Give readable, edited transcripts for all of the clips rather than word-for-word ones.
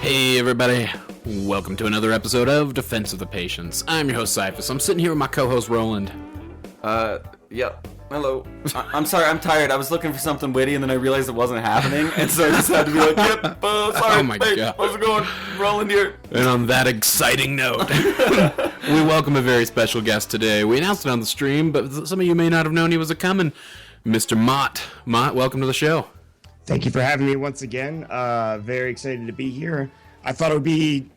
Hey everybody, welcome to another episode of Defense of the Patients. I'm your host Cyphus. I'm sitting here with my co-host Roland. Yep. Hello. I'm sorry, I'm tired. I was looking for something witty and then I realized it wasn't happening, and so I just had to be like, yep, sorry, Oh my God. How's it going? Roland here. And on that exciting note, we welcome a very special guest today. We announced it on the stream, but some of you may not have known he was a-coming. Mr. Maut. Maut, welcome to the show. Thank you for having me once again. Very excited to be here. I thought it would be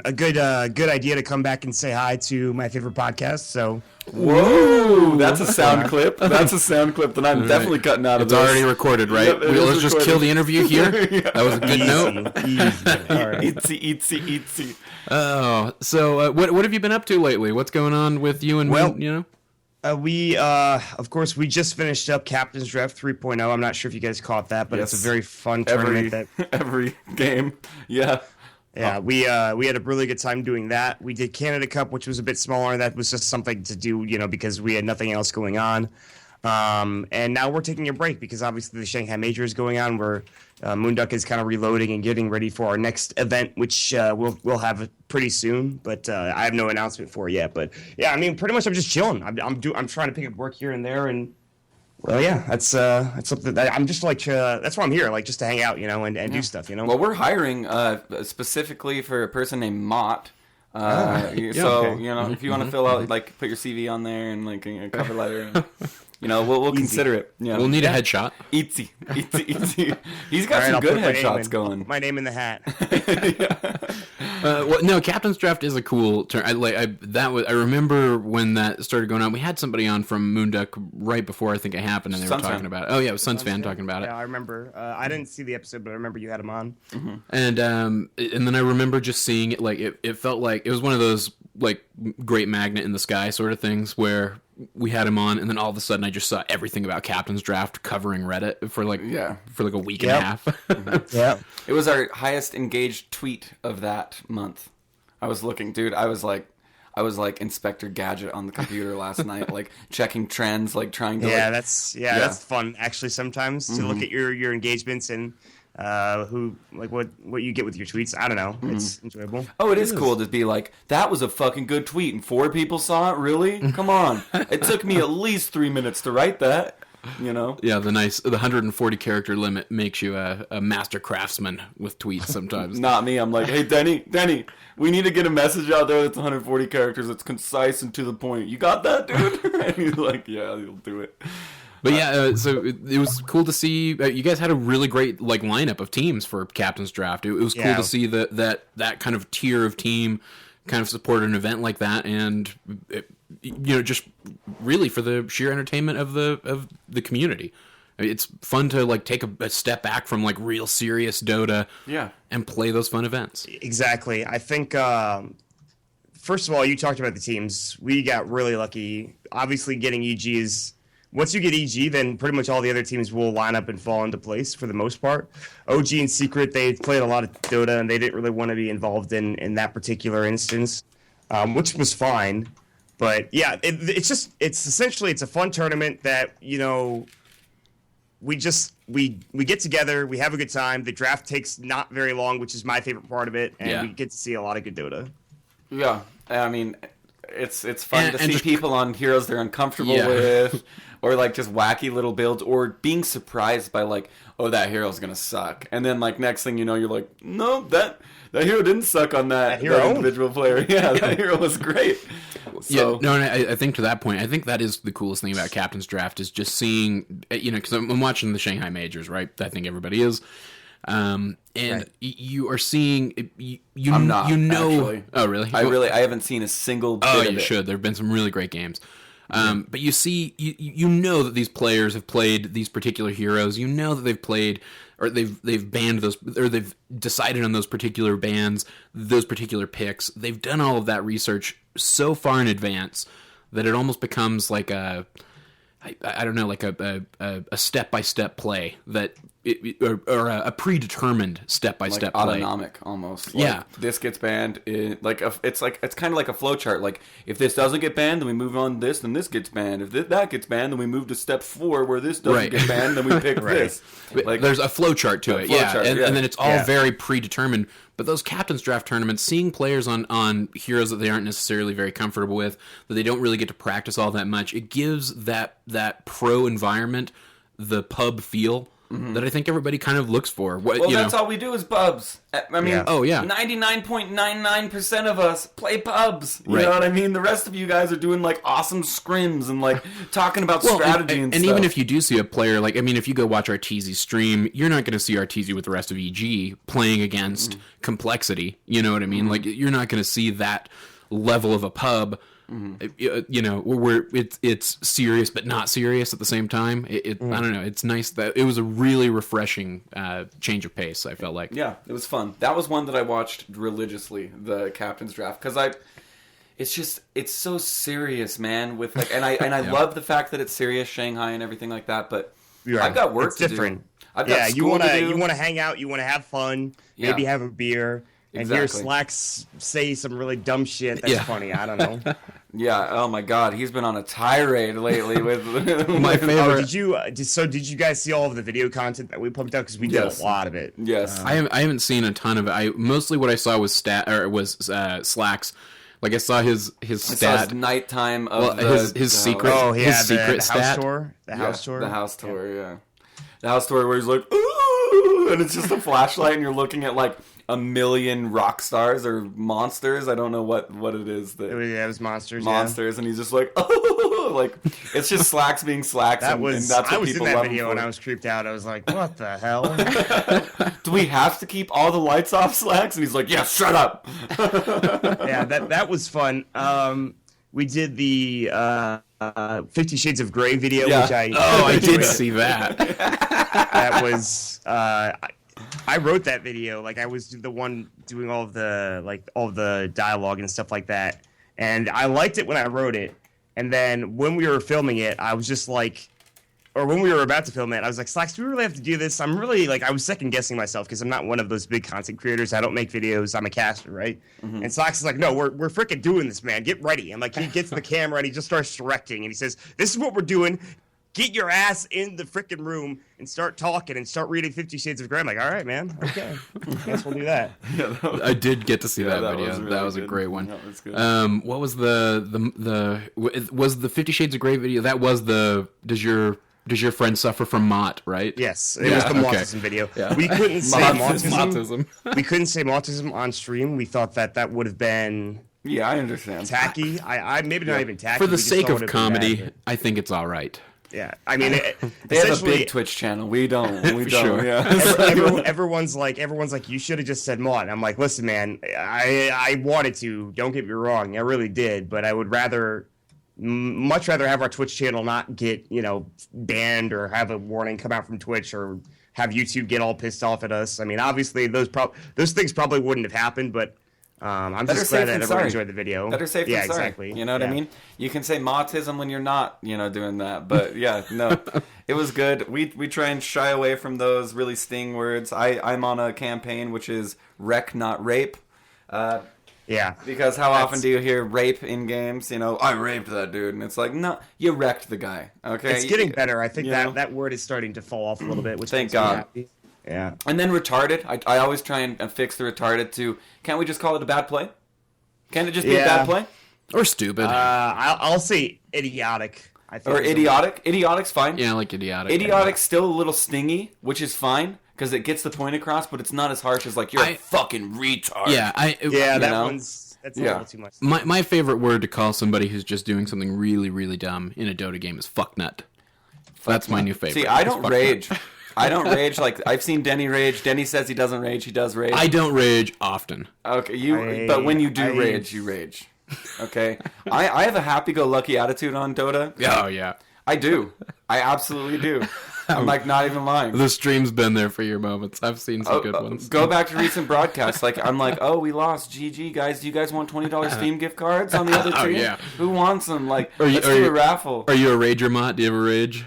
a good idea to come back and say hi to my favorite podcast. So, whoa, that's a sound clip. That's a sound clip that I'm definitely cutting out of. It's already recorded, right? Yep, Let's just kill the interview here. Yeah. That was a good note. Easy. All right. Eatsy. Oh, so what have you been up to lately? What's going on with you and me? Of course, we just finished up Captain's Draft 3.0. I'm not sure if you guys caught that, but Yes. it's a very fun tournament. Every game, yeah. Yeah, we had a really good time doing that. We did Canada Cup, which was a bit smaller. That was just something to do, because we had nothing else going on. And now we're taking a break because obviously the Shanghai Major is going on. Where Moonduck is kind of reloading and getting ready for our next event, which we'll have pretty soon. But I have no announcement for it yet. But yeah, I mean, pretty much I'm just chilling. I'm trying to pick up work here and there, and well, yeah, that's something that I'm just like. That's why I'm here, like just to hang out, and do stuff, Well, we're hiring specifically for a person named Maut. So if you want to fill out, like, put your CV on there and like a cover letter. We'll consider it. Yeah. We'll need a headshot. Eatsy. He's got some good headshots going. My name in the hat. No, Captain's Draft is a cool term. I remember when that started going on. We had somebody on from Moonduck right before I think it happened, and they were talking about it. Oh yeah, it was Sunsfan talking about it. Yeah, I remember. I didn't see the episode, but I remember you had him on. Mm-hmm. And then I remember just seeing it. Like it felt like it was one of those like great magnet in the sky sort of things where we had him on, and then all of a sudden I just saw everything about Captain's Draft covering Reddit for like a week and a half. Yeah, it was our highest engaged tweet of that month. I was looking, dude. I was like Inspector Gadget on the computer last night, like checking trends, like trying to. Yeah, that's fun actually. Sometimes to look at your engagements and what you get with your tweets. I don't know. It's enjoyable. Oh, it is cool to be like, that was a fucking good tweet and 4 people saw it. Really? Come on. It took me at least 3 minutes to write that. Yeah, the 140 character limit makes you a master craftsman with tweets sometimes. Not me. I'm like, hey Denny, we need to get a message out there that's 140 characters, that's concise and to the point. You got that, dude? And he's like, yeah, you'll do it. But yeah, so it was cool to see. You guys had a really great lineup of teams for Captain's Draft. It was cool to see that kind of tier of team kind of support an event like that, and just really for the sheer entertainment of the community. It's fun to take a step back from real serious Dota, and play those fun events. Exactly. I think first of all, you talked about the teams. We got really lucky. Obviously, getting EG is. Once you get EG, then pretty much all the other teams will line up and fall into place for the most part. OG and Secret, they played a lot of Dota, and they didn't really want to be involved in that particular instance, which was fine. But yeah, it's essentially a fun tournament that we get together, we have a good time. The draft takes not very long, which is my favorite part of it, and we get to see a lot of good Dota. Yeah, I mean, it's fun to see people on heroes they're uncomfortable with. Or just wacky little builds, or being surprised by oh, that hero's gonna suck, and then next thing you know, you're like, no, that hero didn't suck on that individual player. Yeah, that hero was great. So. Yeah, I think to that point, I think that is the coolest thing about Captain's Draft is just seeing, because I'm watching the Shanghai Majors, right? I think everybody is. You are seeing I'm not, actually. Oh really? I haven't seen a single bit of it. Should. There have been some really great games. But you see, you know that these players have played these particular heroes. You know that they've played, or they've banned those, or they've decided on those particular bans, those particular picks. They've done all of that research so far in advance that it almost becomes like a step-by-step play that or a predetermined step-by-step play. Autonomic almost. Yeah. This gets banned. It's kind of like a flowchart. Like if this doesn't get banned, then we move on to this, then this gets banned. If that gets banned, then we move to step 4 where this doesn't get banned, then we pick this. Like there's a flowchart to it. And then it's all very predetermined. But those captain's draft tournaments, seeing players on heroes that they aren't necessarily very comfortable with, that they don't really get to practice all that much, it gives that pro environment the pub feel that I think everybody kind of looks for. That's all we do is pubs. I mean, 99.99% of us play pubs. You know what I mean? The rest of you guys are doing like awesome scrims and like talking about strategy and stuff. And even if you do see a player, like, I mean, if you go watch Arteezy stream, you're not going to see Arteezy with the rest of EG playing against complexity. You know what I mean? Like, you're not going to see that level of a pub. You know, where it's serious but not serious at the same time. I don't know. It's nice that it was a really refreshing change of pace. I felt like. Yeah, it was fun. That was one that I watched religiously, the captain's draft, because it's so serious, man. With like, and I love the fact that it's serious, Shanghai and everything like that. But I've got work to do. I've got school to do. You want to hang out. You want to have fun. Maybe have a beer. And hear Slacks say some really dumb shit that's funny. I don't know. Yeah. Oh my God, he's been on a tirade lately with my favorite. Did you guys see all of the video content that we pumped out? Because we did a lot of it. Yes. I haven't seen a ton of it. Mostly what I saw was Slacks. Like I saw his stat. Saw his nighttime of his secret. His secret the stat. house tour. The house tour. The house tour. Yeah. The house tour where he's like, ooh, and it's just a flashlight, and you're looking at like a million rock stars or monsters. I don't know what it is. It was monsters. Monsters, and he's just like, oh, like it's just Slacks being Slacks. I was in that video and I was creeped out. I was like, what the hell? Do we have to keep all the lights off, Slacks? And he's like, yeah, shut up. Yeah, that was fun. We did the 50 Shades of Grey video, which I did see that. That was I wrote that video. Like, I was the one doing all of the dialogue and stuff like that, and I liked it when I wrote it. And then when we were filming it, I was just like, or when we were about to film it, I was like, Slacks, do we really have to do this? I'm really, like, I was second guessing myself because I'm not one of those big content creators. I don't make videos. I'm a caster, right? Mm-hmm. And Slacks is like, no, we're freaking doing this, man. Get ready. And, like, he gets the camera and he just starts directing. And he says, this is what we're doing. Get your ass in the freaking room and start talking and start reading 50 Shades of Grey. I'm like, all right, man. Okay. I guess we'll do that. I did get to see that video. Was really that was good. a great one. That was good. What was was the 50 Shades of Grey video? That was does your friend suffer from Maut, right? Yes, it was the Mautism video. Yeah. We couldn't say Mautism. We couldn't say Mautism on stream. We thought that would have been I understand tacky. I maybe not even tacky. For the sake of comedy, I think it's all right. Yeah, I mean, they have a big Twitch channel. We don't. We don't. Sure. Yeah. Everyone's like, you should have just said Maut. And I'm like, listen, man, I wanted to. Don't get me wrong, I really did, but I would much rather have our Twitch channel not get banned or have a warning come out from Twitch or have YouTube get all pissed off at us. I mean, obviously those things probably wouldn't have happened, but. I'm just glad that everyone enjoyed the video. Better safe than sorry. Exactly. You know what I mean? You can say Mautism when you're not, doing that. But yeah, no, it was good. We try and shy away from those really sting words. I'm on a campaign which is wreck, not rape. Because how often do you hear rape in games? I raped that dude, and it's like, no, you wrecked the guy. Okay, it's getting better. I think that word is starting to fall off a little bit. Which thank God. Yeah. And then retarded. I always try and fix the retarded to, can't we just call it a bad play? Can't it just be a bad play? Or stupid. I'll say idiotic. I think or idiotic. Idiotic's fine. Yeah, I like idiotic. Idiotic's still a little stingy, which is fine, because it gets the point across, but it's not as harsh as, like, you're a fucking retard. That's a little too much. My favorite word to call somebody who's just doing something really, really dumb in a Dota game is fucknut. That's my new favorite. See, I don't rage. I don't rage. Like, I've seen Denny rage. Denny says he doesn't rage. He does rage. I don't rage often. Okay, but when you do rage, you rage. Okay? I have a happy-go-lucky attitude on Dota. Oh, yeah. I do. I absolutely do. I'm, like, not even lying. The stream's been there for your moments. I've seen some good ones. Go back to recent broadcasts. Like, I'm like, oh, we lost. GG, guys. Do you guys want $20 Steam gift cards on the other team? Yeah. Who wants them? Like, let's do a raffle. Are you a rager, Mott? Do you have a rage?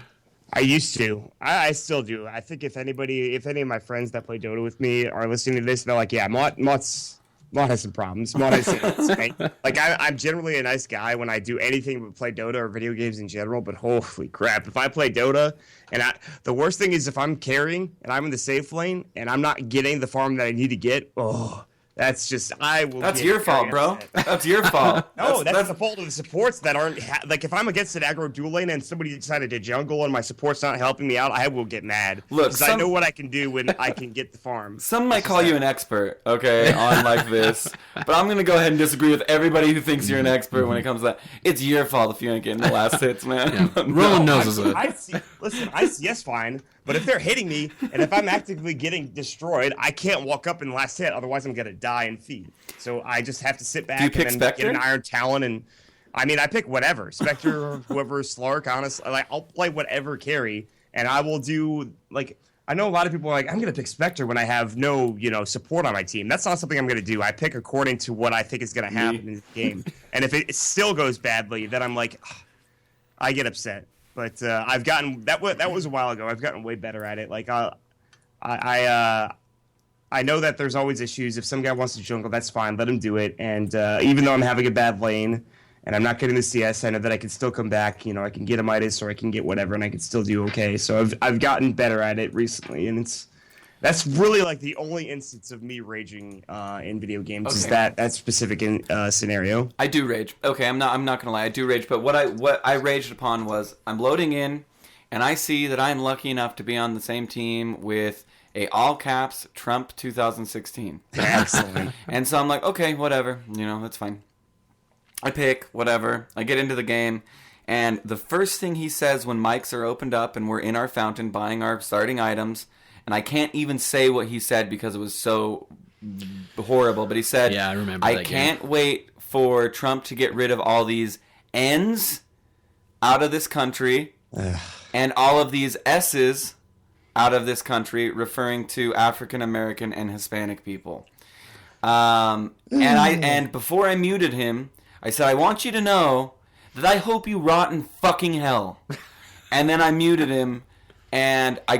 I used to. I still do. I think if any of my friends that play Dota with me are listening to this, they're like, yeah, Maut has some problems. Maut has like I'm generally a nice guy when I do anything but play Dota or video games in general. But holy crap, if I play Dota and the worst thing is if I'm carrying and I'm in the safe lane and I'm not getting the farm that I need to get, that's just That's your fault, bro. That's your fault. No, that's the fault of the supports that aren't like if I'm against an aggro dual lane and somebody decided to jungle and my support's not helping me out, I will get mad. Look, because I know what I can do when I can get the farm. Some might call you an expert, okay, on like this, but I'm gonna go ahead and disagree with everybody who thinks you're an expert when it comes to that. It's your fault if you ain't getting the last hits, man. Yeah. Roland knows it. I CS fine. But if they're hitting me, and if I'm actively getting destroyed, I can't walk up in the last hit. Otherwise, I'm going to die and feed. So I just have to sit back and then Spectre? get an Iron Talon. And I mean, I pick whatever. Spectre or whoever, Slark, honestly. Like, I'll play whatever carry. And I will do, like, I know a lot of people are like, I'm going to pick Spectre when I have no, support on my team. That's not something I'm going to do. I pick according to what I think is going to happen in the game. And if it still goes badly, then I'm like, I get upset. But I've gotten that was a while ago. I've gotten way better at it. Like I know that there's always issues. If some guy wants to jungle, that's fine. Let him do it. And even though I'm having a bad lane and I'm not getting the CS, I know that I can still come back. I can get a Midas or I can get whatever, and I can still do okay. So I've gotten better at it recently, and that's really like the only instance of me raging in video games is that specific scenario. I do rage. Okay, I'm not gonna lie, I do rage. But what I raged upon was I'm loading in, and I see that I'm lucky enough to be on the same team with a all caps Trump 2016. Excellent. And so I'm like, okay, whatever, that's fine. I pick whatever. I get into the game. And the first thing he says when mics are opened up and we're in our fountain buying our starting items, and I can't even say what he said because it was so horrible, but he said, "Yeah, I remember. I can't wait for Trump to get rid of all these N's out of this country and all of these S's out of this country," referring to African American and Hispanic people. And before I muted him, I said, "I want you to know that I hope you rot in fucking hell." And then I muted him. And I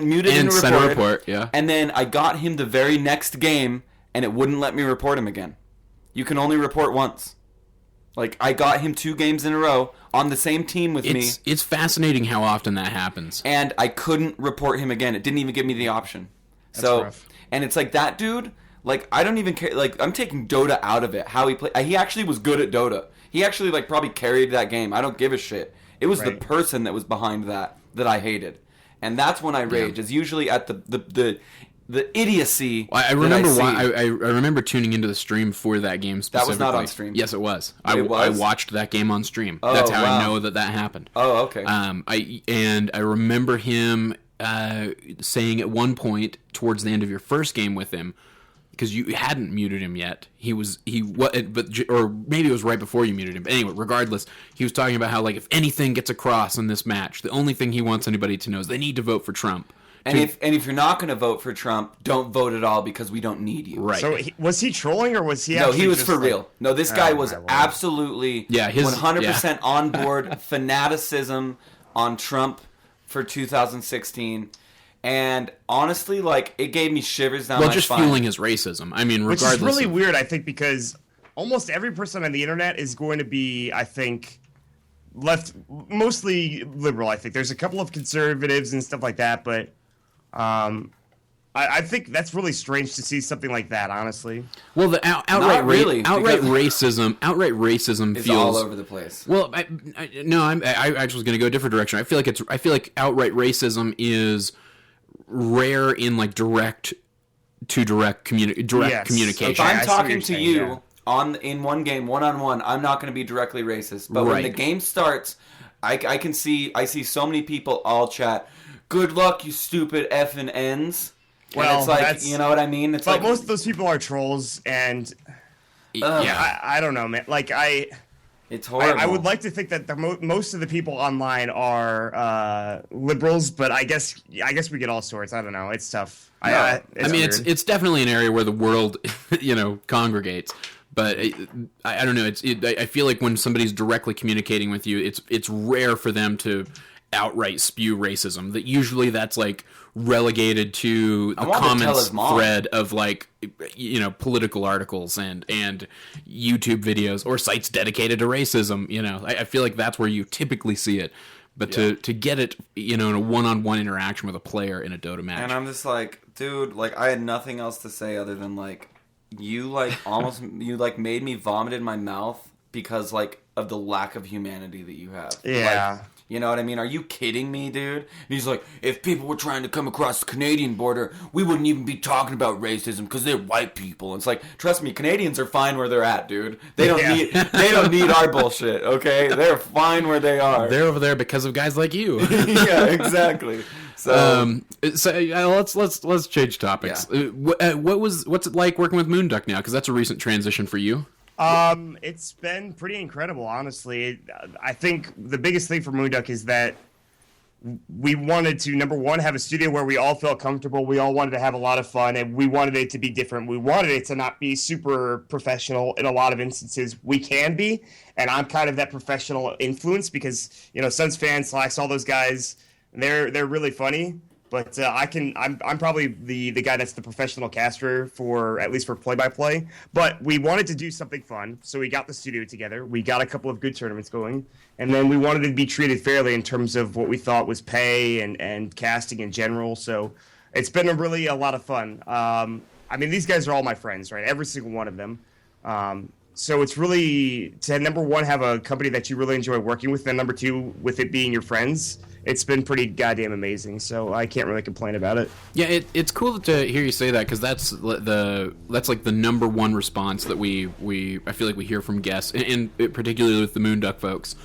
muted him and report, yeah. And then I got him the very next game, and it wouldn't let me report him again. You can only report once. Like, I got him 2 games in a row on the same team with me. It's fascinating how often that happens. And I couldn't report him again. It didn't even give me the option. That's rough. And it's like, that dude, like, I don't even care. Like, I'm taking Dota out of it. How he played. He actually was good at Dota. He actually, like, probably carried that game. I don't give a shit. It was the person that was behind that I hated, and that's when I rage. It's usually at the idiocy. Well, I remember I remember tuning into the stream for that game specifically. That was not on stream. Yes, it was. It was? I watched that game on stream. That's how I know that happened. Oh, okay. I remember him saying at one point towards the end of your first game with him, because you hadn't muted him yet. Or maybe it was right before you muted him. But anyway, regardless, he was talking about how, like, if anything gets across in this match, the only thing he wants anybody to know is they need to vote for Trump. And if you're not going to vote for Trump, don't vote at all because we don't need you. Right. So was he trolling or was he? No, he was just for real. No, this guy was absolutely 100% on board fanaticism on Trump for 2016. And honestly, like, it gave me shivers down my spine. Well, just fueling his racism. I mean, regardless. Which is really weird, I think, because almost every person on the internet is going to be, I think, mostly liberal, I think. There's a couple of conservatives and stuff like that, but I think that's really strange to see something like that, honestly. Well, the outright racism feels all over the place. Well, I actually was going to go a different direction. I feel like outright racism is rare in, like, direct communication. If I'm talking to you in one game, one-on-one, I'm not going to be directly racist. But when the game starts, I see so many people all chat, "Good luck, you stupid effing N's." Well, and it's like, you know what I mean? It's like most of those people are trolls, and I don't know, man. Like, it's horrible. I would like to think that most of the people online are liberals, but I guess we get all sorts. I don't know. It's tough. It's definitely an area where the world, congregates. But I don't know. I feel like when somebody's directly communicating with you, it's rare for them to outright spew racism. That usually that's like relegated to the to tell comments his mom. thread of like, you know, political articles and YouTube videos or sites dedicated to racism. You know, I feel like that's where you typically see it. But to get it, you know, in a one-on-one interaction with a player in a Dota match. And I'm just like, dude, like, I had nothing else to say other than, like, you, like, almost, you, like, made me vomit in my mouth because, like, of the lack of humanity that you have. Yeah. Like, you know what I mean? Are you kidding me, dude? And he's like, if people were trying to come across the Canadian border, we wouldn't even be talking about racism because they're white people. And it's like, trust me, Canadians are fine where they're at, dude. They don't need our bullshit, okay? They're fine where they are. They're over there because of guys like you. Yeah, exactly. So let's change topics. Yeah. What's it like working with Moonduck now? Because that's a recent transition for you. It's been pretty incredible, honestly. I think the biggest thing for Moonduck is that we wanted to, number one, have a studio where we all felt comfortable. We all wanted to have a lot of fun, and we wanted it to be different. We wanted it to not be super professional in a lot of instances. We can be, and I'm kind of that professional influence because, you know, Suns fans, Slacks, all those guys, they're really funny. But I'm probably the guy that's the professional caster for, at least for play-by-play. But we wanted to do something fun, so we got the studio together. We got a couple of good tournaments going. And then we wanted to be treated fairly in terms of what we thought was pay and casting in general. So it's been a lot of fun. I mean, these guys are all my friends, right? Every single one of them. So it's really, to number one, have a company that you really enjoy working with, and number two, with it being your friends, it's been pretty goddamn amazing. So I can't really complain about it. Yeah, it's cool to hear you say that because that's like the number one response that I feel like we hear from guests, and particularly with the Moonduck folks,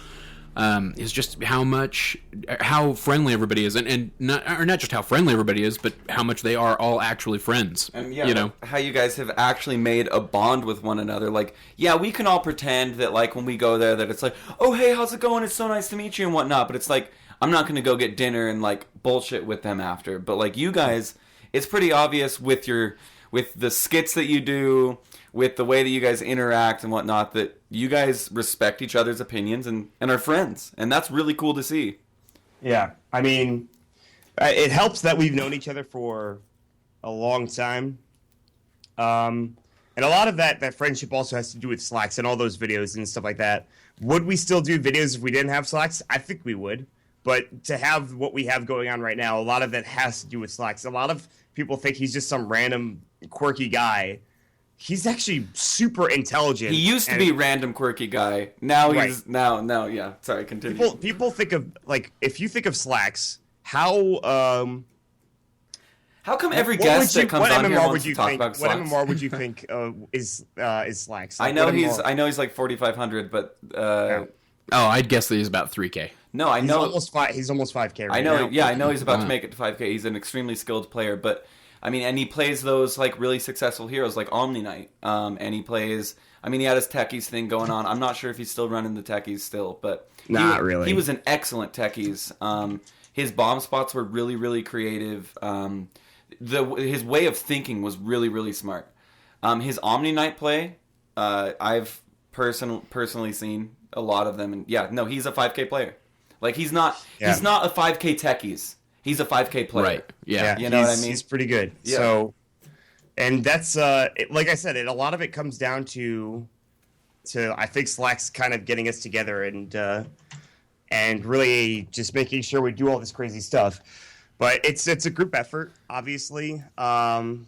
is just how friendly everybody is, and not just how friendly everybody is, but how much they are all actually friends. And yeah, you know, how you guys have actually made a bond with one another. Like, yeah, we can all pretend that, like, when we go there, that it's like, oh, hey, how's it going? It's so nice to meet you and whatnot. But it's like, I'm not going to go get dinner and, like, bullshit with them after. But, like, you guys, it's pretty obvious with the skits that you do, with the way that you guys interact and whatnot, that you guys respect each other's opinions and are friends. And that's really cool to see. Yeah. I mean, it helps that we've known each other for a long time. And a lot of that friendship also has to do with Slacks and all those videos and stuff like that. Would we still do videos if we didn't have Slacks? I think we would. But to have what we have going on right now, a lot of that has to do with Slacks. A lot of people think he's just some random quirky guy. He's actually super intelligent. He used to be random quirky guy. Now he's now yeah. Sorry, continue. People think of, like, if you think of Slacks, how come every guest that comes on here wants to talk about Slacks? What MMR would you think is Slacks? Like, I know he's like 4,500, but I'd guess that he's about 3K. No, I know he's almost 5K right I know, now. yeah, I know he's about to make it to 5K. He's an extremely skilled player, but I mean, and he plays those, like, really successful heroes like Omni Knight. And he plays, I mean, he had his techies thing going on. I'm not sure if he's still running the techies still, but not really. He was an excellent techies. His bomb spots were really, really creative. His way of thinking was really, really smart. His Omni Knight play, I've personally seen a lot of them, and yeah, no, he's a 5K player. Like, he's not a 5K techies. He's a 5K player. Right. Yeah. You know what I mean? He's pretty good. Yeah. So, and that's like I said, a lot of it comes down to I think Slacks kind of getting us together and really just making sure we do all this crazy stuff. But it's a group effort, obviously. Oh,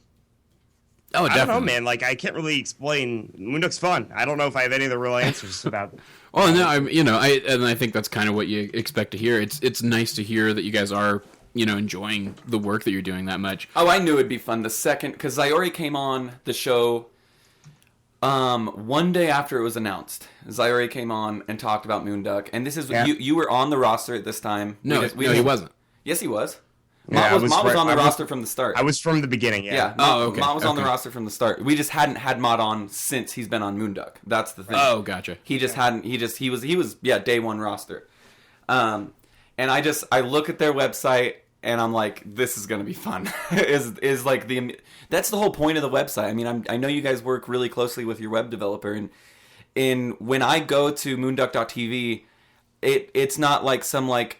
definitely. I don't know, man. Like, I can't really explain. Moonduck's fun. I don't know if I have any of the real answers about it. Well, no, I think that's kind of what you expect to hear. It's nice to hear that you guys are, enjoying the work that you're doing that much. Oh, I knew it'd be fun the second, because Zayori came on the show one day after it was announced. Zayori came on and talked about Moonduck, and this is you were on the roster at this time. No, he wasn't. Yes, he was. Yeah, Maut was on the roster from the start. I was from the beginning, yeah. Okay. Maut was on the roster from the start. We just hadn't had Maut on since he's been on Moonduck. That's the thing. Oh, gotcha. He just hadn't. He was day one roster. And I look at their website and I'm like, this is gonna be fun. is like that's the whole point of the website. I mean, I know you guys work really closely with your web developer, and when I go to moonduck.tv, it's not like some like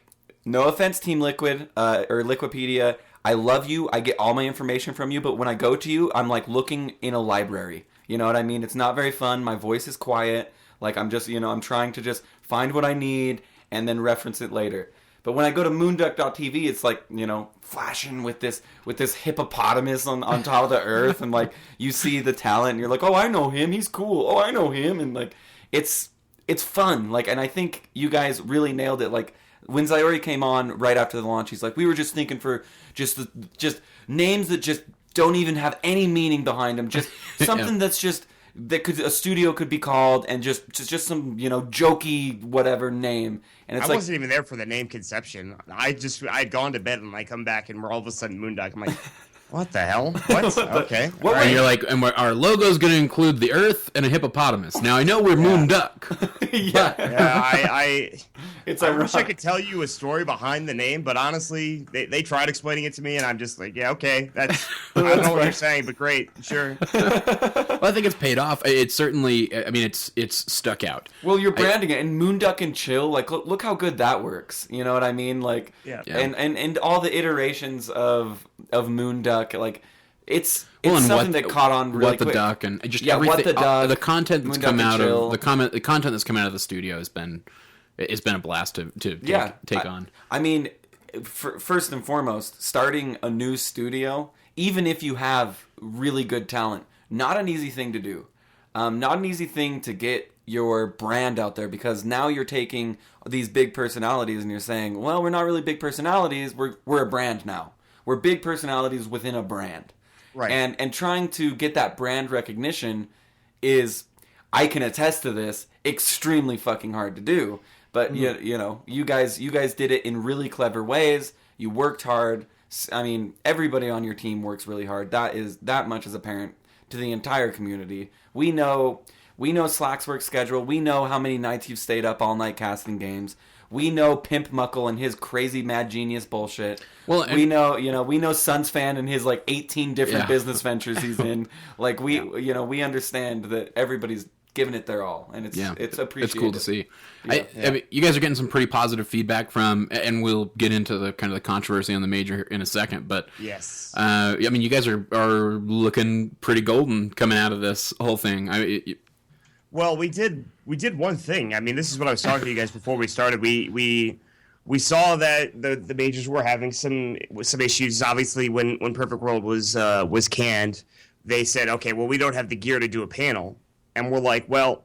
no offense, Team Liquid or Liquipedia. I love you. I get all my information from you, but when I go to you, I'm like looking in a library. You know what I mean? It's not very fun. My voice is quiet. Like I'm just, I'm trying to just find what I need and then reference it later. But when I go to moonduck.tv, it's like, flashing with this hippopotamus on top of the earth, and like you see the talent and you're like, "Oh, I know him. He's cool. Oh, I know him." And like it's fun. Like, and I think you guys really nailed it. Like when Zyori came on right after the launch, he's like, "We were just thinking for just names that just don't even have any meaning behind them. Just something that's just a studio could be called, and just some jokey whatever name." And it's I wasn't even there for the name conception. I'd gone to bed and I come back and we're all of a sudden Moonduck. I'm like, what the hell? What? Okay. All right. And you're like, and our logo's going to include the Earth and a hippopotamus. Now I know we're Moonduck. I wish I could tell you a story behind the name, but honestly, they tried explaining it to me, and I'm just like, yeah, okay, I don't know what you're saying, but great, sure. Well, I think it's paid off. It's certainly, I mean, it's stuck out. Well, you're branding it, and Moonduck and Chill, like, look how good that works. You know what I mean? Like, and all the iterations of Moonduck, like, it's something that caught on really quick. What the Duck, and just everything. What the Duck, the content that's Moonduck come out Chill. of the content that's come out of the studio has been a blast to take on. I mean, first and foremost, starting a new studio, even if you have really good talent, not an easy thing to do. Not an easy thing to get your brand out there, because now you're taking these big personalities and you're saying, well, we're not really big personalities, we're a brand now. We're big personalities within a brand. Right. And trying to get that brand recognition is, I can attest to this, extremely fucking hard to do. But you guys did it in really clever ways. You worked hard. I mean, everybody on your team works really hard. That much is apparent to the entire community. We know Slack's work schedule. We know how many nights you've stayed up all night casting games. We know Pimp Muckle and his crazy mad genius bullshit. Well, we know Suns Fan and his like 18 different business ventures he's in. Like we understand that everybody's giving it their all, and it's appreciated. It's cool to see. I mean, you guys are getting some pretty positive feedback from, and we'll get into the kind of the controversy on the major in a second. But yes, I mean, you guys are looking pretty golden coming out of this whole thing. Well, we did one thing. I mean, this is what I was talking to you guys before we started. We saw that the majors were having some issues. Obviously, when Perfect World was canned, they said, okay, well, we don't have the gear to do a panel. And we're like, well,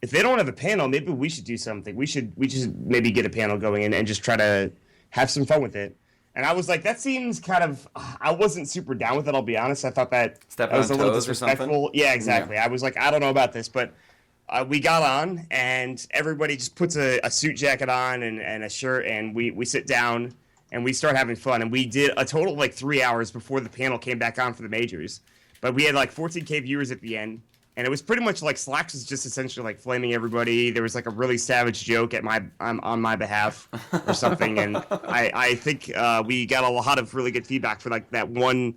if they don't have a panel, maybe we should do something. We should maybe get a panel going and just try to have some fun with it. And I was like, that seems kind of, I wasn't super down with it, I'll be honest. I thought that was a little disrespectful. Yeah, exactly. Yeah. I was like, I don't know about this, but we got on, and everybody just puts a suit jacket on and a shirt, and we sit down, and we start having fun. And we did a total of like 3 hours before the panel came back on for the majors. But we had like 14K viewers at the end. And it was pretty much like Slacks was just essentially like flaming everybody. There was like a really savage joke on my behalf or something. And I think we got a lot of really good feedback for like that one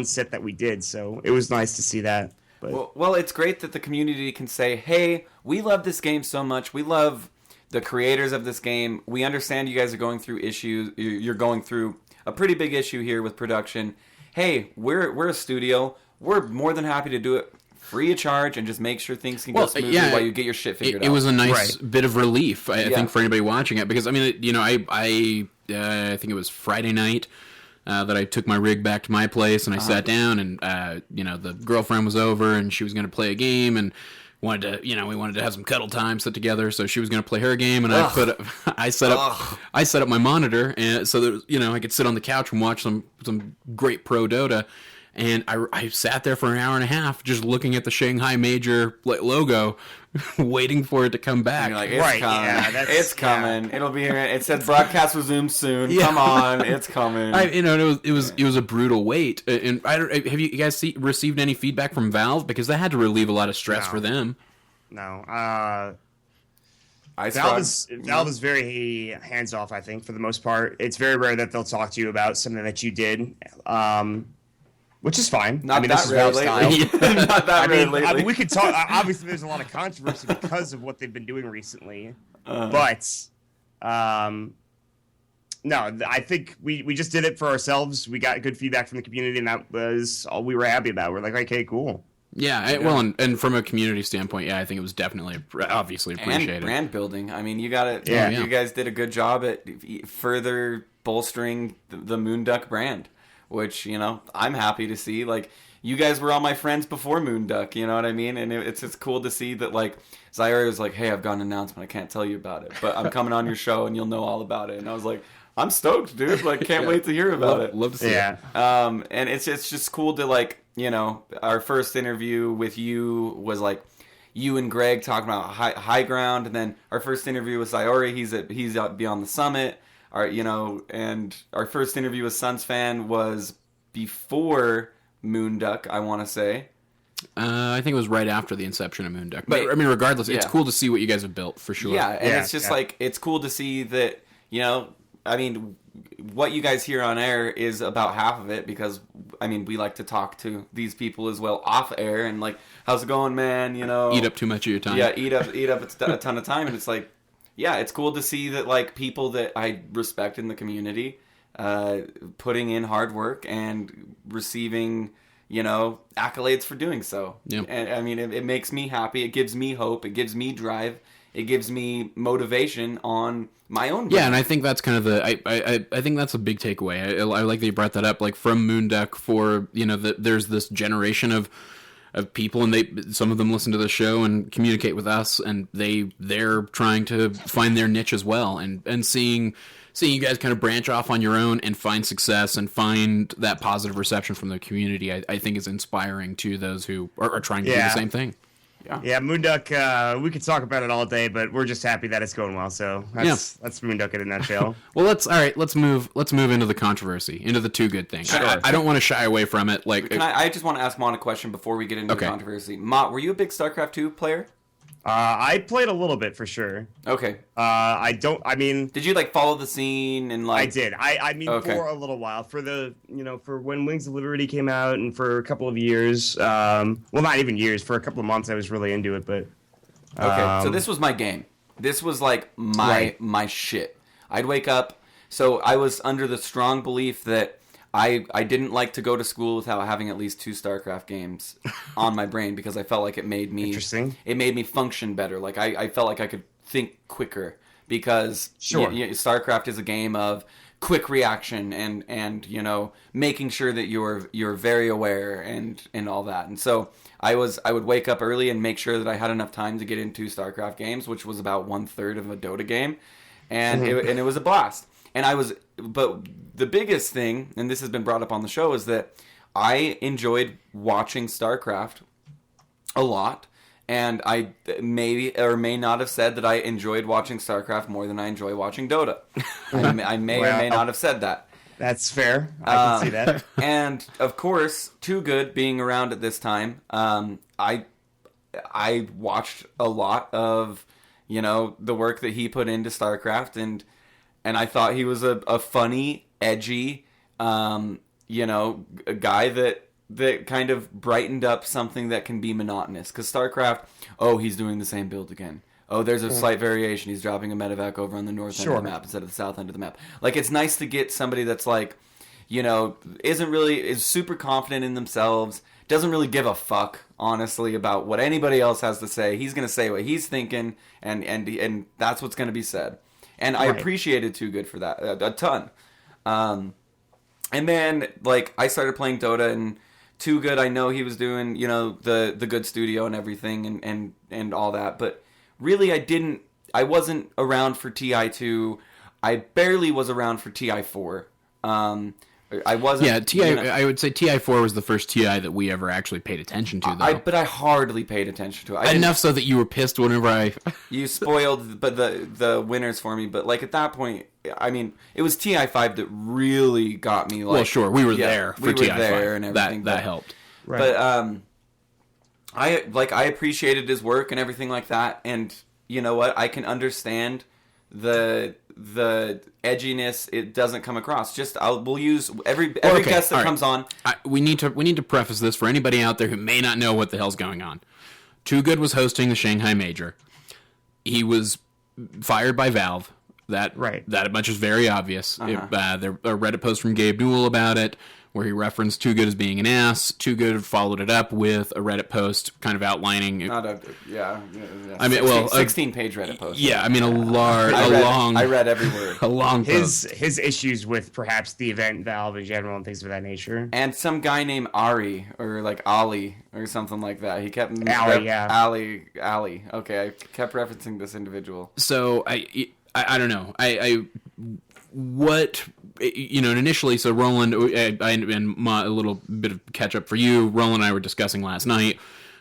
set that we did. So it was nice to see that. But well, it's great that the community can say, hey, we love this game so much. We love the creators of this game. We understand you guys are going through issues. You're going through a pretty big issue here with production. Hey, we're a studio. We're more than happy to do it free of charge and just make sure things can go smoothly while you get your shit figured out. It was a nice bit of relief, I think, for anybody watching it, because I mean, I think it was Friday night that I took my rig back to my place and I sat down, and the girlfriend was over and she was going to play a game, and we wanted to have some cuddle time, sit together, so she was going to play her game, and I set up my monitor, and so that I could sit on the couch and watch some great pro Dota. And I sat there for an hour and a half just looking at the Shanghai Major logo, waiting for it to come back. And you're like, it's coming. Yeah, it's coming. Yeah. It'll be here. It said broadcast resume soon. Yeah. Come on, it's coming. It was a brutal wait. And have you guys received any feedback from Valve, because that had to relieve a lot of stress for them? No. Valve is very hands off, I think, for the most part. It's very rare that they'll talk to you about something that you did. Which is fine. Not that rare lately. Not that rare lately. We could talk. Obviously, there's a lot of controversy because of what they've been doing recently. But No, I think we just did it for ourselves. We got good feedback from the community, and that was all we were happy about. We're like, okay, cool. Yeah, well, and from a community standpoint, yeah, I think it was definitely obviously appreciated. And brand building. I mean, you got it. Yeah. You guys did a good job at further bolstering the Moonduck brand, which, you know, I'm happy to see. Like, you guys were all my friends before Moonduck, you know what I mean? And it's just cool to see that, like, Zyra was like, hey, I've got an announcement. I can't tell you about it, but I'm coming on your show and you'll know all about it. And I was like, I'm stoked, dude. Like, can't wait to hear about it. Love to see it. And it's just cool to, like, you know, our first interview with you was like you and Greg talking about high ground, and then our first interview with Sayori, he's out Beyond the Summit. You know, and our first interview with Suns Fan was before Moonduck, I want to say. I think it was right after the inception of Moonduck. But I mean, regardless, it's cool to see what you guys have built for sure. Yeah, and it's just like it's cool to see that, you know, I mean, what you guys hear on air is about half of it because, I mean, we like to talk to these people as well off air and like, how's it going, man? You know, eat up too much of your time. Yeah, eat up a ton of time, and it's like, yeah, it's cool to see that like people that I respect in the community, putting in hard work and receiving, you know, accolades for doing so. Yeah. And I mean, it makes me happy. It gives me hope. It gives me drive. It gives me motivation on my own brand. Yeah, and I think that's kind of I think that's a big takeaway. I like that you brought that up. Like from Moonduck, for, you know, there's this generation of people, and some of them listen to the show and communicate with us, and they're trying to find their niche as well, and seeing you guys kind of branch off on your own and find success and find that positive reception from the community, I think is inspiring to those who are trying to do the same thing. Yeah, Moonduck, we could talk about it all day, but we're just happy that it's going well. So that's Moonduck in a nutshell. Well, let's move into the controversy, into the Too Good thing. Sure. I don't want to shy away from it. Like, I just want to ask Maut a question before we get into the controversy. Maut, were you a big StarCraft 2 player? I played a little bit for sure. Okay. Did you like follow the scene and like? I did. For a little while, for for when Wings of Liberty came out, and for a couple of years. Well, not even years. For a couple of months, I was really into it. But okay, so this was my game. This was like my shit. I'd wake up. So I was under the strong belief that I didn't like to go to school without having at least 2 StarCraft games on my brain, because I felt like it made me It made me function better. Like I felt like I could think quicker, because StarCraft is a game of quick reaction and you know, making sure that you're very aware and all that. And so I would wake up early and make sure that I had enough time to get into StarCraft games, which was about 1/3 of a Dota game, and it was a blast. But the biggest thing, and this has been brought up on the show, is that I enjoyed watching StarCraft a lot, and I may or may not have said that I enjoyed watching StarCraft more than I enjoy watching Dota. I may or may not have said that. That's fair. I can see that. And of course, Too Good being around at this time, I watched a lot of, you know, the work that he put into StarCraft, and I thought he was a funny, edgy, you know, a guy that kind of brightened up something that can be monotonous. Because StarCraft, he's doing the same build again. Oh, there's a slight variation. He's dropping a medevac over on the north end of the map instead of the south end of the map. Like, it's nice to get somebody that's like, you know, is super confident in themselves, doesn't really give a fuck, honestly, about what anybody else has to say. He's going to say what he's thinking, and that's what's going to be said. And I appreciated Too Good for that a ton. And then, like, I started playing Dota, and Too Good, I know he was doing, you know, the good studio and everything and all that. But really, I wasn't around for TI2. I barely was around for TI4. I wasn't. Yeah, TI. You know, I would say TI4 was the first TI that we ever actually paid attention to, though. But I hardly paid attention to it. Enough so that you were pissed whenever You spoiled the winners for me, but like at that point, I mean, it was TI5 that really got me. Like, well, sure, we were there for TI5. We were there and everything. That helped. Right. But I appreciated his work and everything like that, and you know what? I can understand the edginess. It doesn't come across. We'll use every guest that comes on. We need to preface this for anybody out there who may not know what the hell's going on. Too Good was hosting the Shanghai Major. He was fired by Valve That much is very obvious. There a Reddit post from Gabe Newell about it, where he referenced Too Good as being an ass. Too Good followed it up with a Reddit post kind of outlining. I mean, 16-page Reddit post. Yeah, I mean, I read every word. A long post. His issues with perhaps the event, Valve in general, and things of that nature. And some guy named Ari, or like Ali, or something like that. He kept Ali. Okay, I kept referencing this individual. So I don't know. Initially, so Roland, and a little bit of catch up for you. Roland and I were discussing last night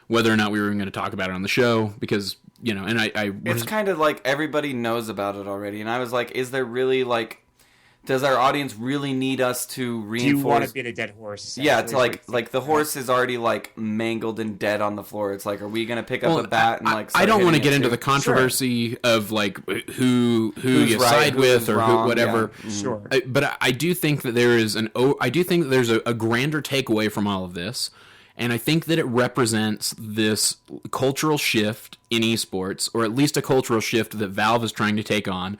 whether or not we were going to talk about it on the show because, it's kind of like everybody knows about it already. And I was like, is there really does our audience really need us to reinforce? Do you want to beat a dead horse? Yeah, it's like the horse is already mangled and dead on the floor. It's like, are we going to pick up a bat and I don't want to get into the controversy of who you side with or wrong, whatever. Yeah. Sure, but I do think that there's a grander takeaway from all of this, and I think that it represents this cultural shift in esports, or at least a cultural shift that Valve is trying to take on.